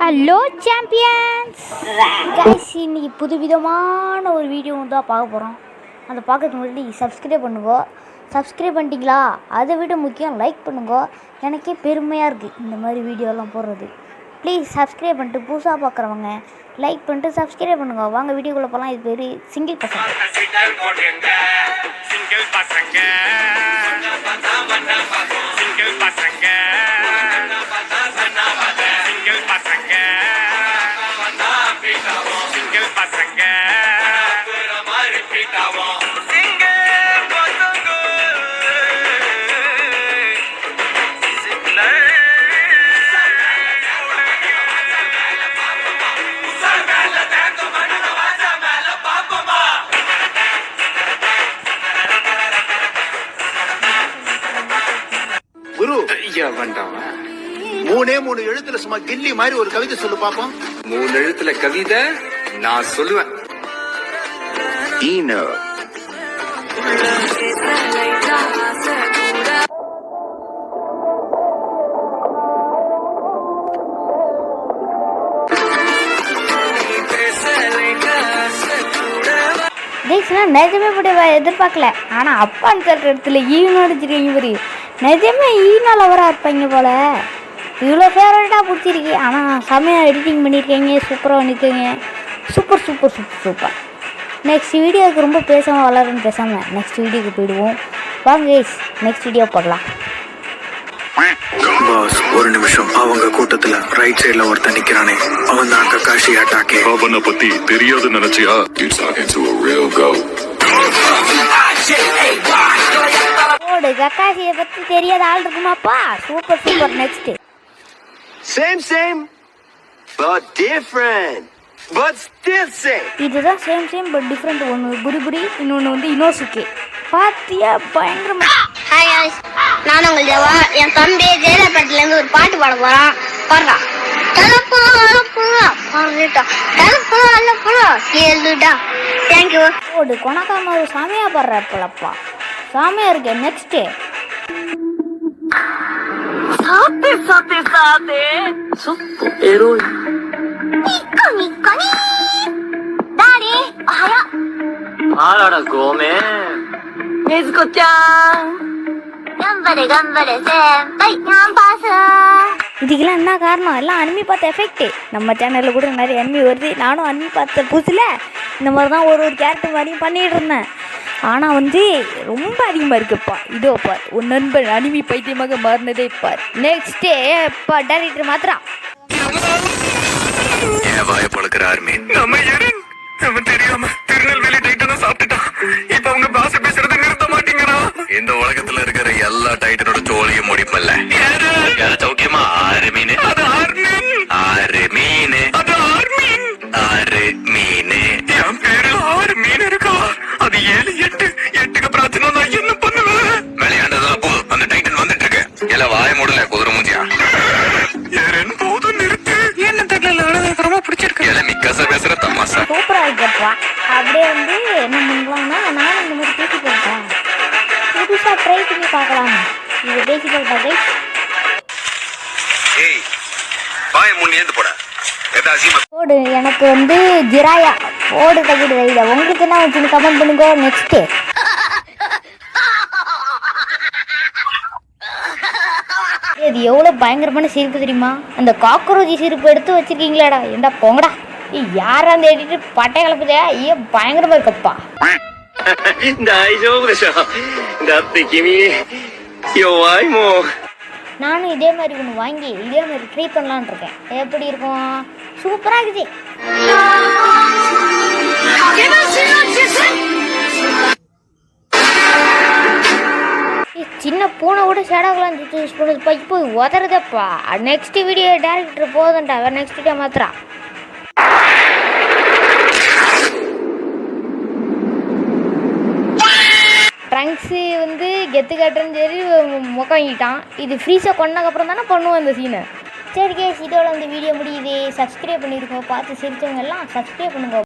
Hello champions guys, இன்னைக்கு புதுவிதமான ஒரு வீடியோ தான் பார்க்க போகிறோம். அதை பார்க்கறதுக்கு முன்னாடி சப்ஸ்கிரைப் பண்ணுங்க. சப்ஸ்கிரைப் பண்ணிட்டீங்களா? அதை விட முக்கியம் லைக் பண்ணுங்க. எனக்கே பெருமையாக இருக்குது இந்த மாதிரி வீடியோலாம் போடுறது. ப்ளீஸ் சப்ஸ்கிரைப் பண்ணிட்டு புதுசாக பார்க்குறவங்க லைக் பண்ணிட்டு சப்ஸ்கிரைப் பண்ணுங்க. வாங்க வீடியோக்குள்ளே போகலாம். இது பேர் சிங்கிள் பசங்க. குரு மூணு எழுத்துல சும்மா கில்லி மாதிரி ஒரு கவிதை சொல்லு பாப்போம். 3 எழுத்துல கவிதை நான் சொல்லுவேன். நிஜமே இப்படி எதிர்பார்க்கல. ஆனால் அப்பான்னு சொல்கிற இடத்துல ஈவனும் அடிச்சிருக்கீங்க பாரு. நிஜமே ஈனால் அவராக இருப்பாங்க போல். இவ்வளோ ஃபேவரட்டாக பிடிச்சிருக்கு. ஆனால் செம்மையாக எடிட்டிங் பண்ணியிருக்கீங்க, சூப்பராக பண்ணியிருக்கீங்க. Super super super super. Next வீடியோவுக்கு ரொம்ப பேசாமல் வளருன்னு பேசாமல் நெக்ஸ்ட் வீடியோக்கு போயிடுவோம். வாங்க கைஸ், நெக்ஸ்ட் வீடியோ பார்க்கலாம். பாஸ், ஒரு நிமிஷம். அவங்க கூட்டத்துல ரைட் சைடுல ஒருத்தன் நிக்கிறானே, அவன் தான் கக்காஷி அட்டாக்கே. அவனை பத்தி தெரியாது நினைச்சியா? ஓடு, கக்காஷியை பற்றி தெரியாத ஆள் இருக்குமாப்பா? Super super. Next same but different but still same. இதுதான் சேம் பட் டிஃப்ரெண்ட். ஒன்று புரி இன்னொன்று வந்து இனோசுக்கே. பாத்தியா பயங்கரமா. ஹாய் guys, நான் உங்கள் தேவா. என் தம்பி ஜெயலலிதாலேருந்து ஒரு பாட்டு பாட போகிறான். பாடுறான். தேங்க்யூ. ஓடு, கொணக்காம ஒரு சாமியா பாடுறப்பலப்பா. சாமியா இருக்கு. நெக்ஸ்ட்டு இதுக்கெல்லாம் என்ன காரணம்? எல்லாம் அனிமி பார்த்த எஃபெக்ட். நம்ம சேனலில் கூட நிறைய அனிமி வருது. நானும் அனிமி பார்த்த புதுசில் இந்த மாதிரி தான் ஒரு கேரக்டர் மாதிரியும் பண்ணிகிட்டு இருந்தேன். ஆனால் வந்து ரொம்ப அதிகமாக இருக்குப்பா. இதோ பார், ஒரு நண்பன் அனிமி பைத்தியமாக மாறினதே பார். நெக்ஸ்டே இப்போ டேரக்டர் மாத்திரா வாயப்பழக்கிற ஆர்மி அவன் தெரியாம திருநெல்வேலி டைட்டனை சாப்பிட்டுட்டான். இப்ப அவங்க பாச பேசுறதை நிறுத்த மாட்டேங்கிறான். இந்த உலகத்துல இருக்கிற எல்லா டைட்டனோட தோழியும் முடிப்பல்ல. சௌக்கியமா? ஆறு மீன். அது ஆறு மீன். அது ஆறு மீன். என் பேரு 6 மீன் இருக்கா? அது 7 8க்கு பிரச்சனை. நான் என்ன பண்ணுவேன்? விளையாண்டதெல்லாம் போ. அந்த டைட்டன் வந்துட்டு இருக்கு. எல்லாம் வாய மூடல குதிரை மூஞ்சியா. ஏன் போதும் நிறுத்து. என்ன தெரியல, ரொம்ப பிடிச்சிருக்கு. எல்லாம் மிக்கச பேசுற தமாசா. சூப்பராக இருக்கப்பா. அப்படியே வந்து என்ன பண்ணுவாங்கன்னா, நானும் இந்த மாதிரி பேசி போட்டேன். புதுசாக ட்ரை பண்ணி பார்க்கலாம். இது பேசி போட்டா கைஸ். ஏய், வாய முன்னேந்து போட. ஓடு, எனக்கு வந்து ஜிராயா ஓடு தகுதி வைல. உங்களுக்கு என்ன வச்சுன்னு கமெண்ட் பண்ணுங்க. நெக்ஸ்ட்டு இது எவ்வளோ பயங்கரமான சிரிப்பு தெரியுமா? அந்த காக்ரோஜி சிரிப்பு எடுத்து வச்சிருக்கீங்களாடா. ஏண்டா போங்கடா. யாரா அந்த எடிட்டு பட்டை கலப்புதே? ஐயோ பயங்கரமா இருக்கப்பா. நானும் இதே மாதிரி ஒன்று வாங்கி இதே மாதிரி ட்ரை பண்ணலான்னு இருக்கேன். எப்படி இருக்கும்? சூப்பராக இருக்குது. சின்ன பூனை கூட ஷேடோக்கெல்லாம் யூஸ் பண்ணுறது போய் போய் உதறதப்பா. நெக்ஸ்ட் வீடியோ டேரக்டர் போதண்டா. நெக்ஸ்ட் வீடியோ மாத்திரா ட்ரங்க்ஸு வந்து கெத்து கட்டுறன்னு சரி முக்காங்கிட்டான். இது ஃப்ரீஸாக கொண்டதுக்கப்புறம் தானே பண்ணுவோம் இந்த சீனை. சரி கேஸ், இதோட இந்த வீடியோ முடியுது. சப்ஸ்கிரைப் பண்ணியிருக்கோம். பார்த்து சிரிச்சவங்க எல்லாம் சப்ஸ்கிரைப் பண்ணுங்க.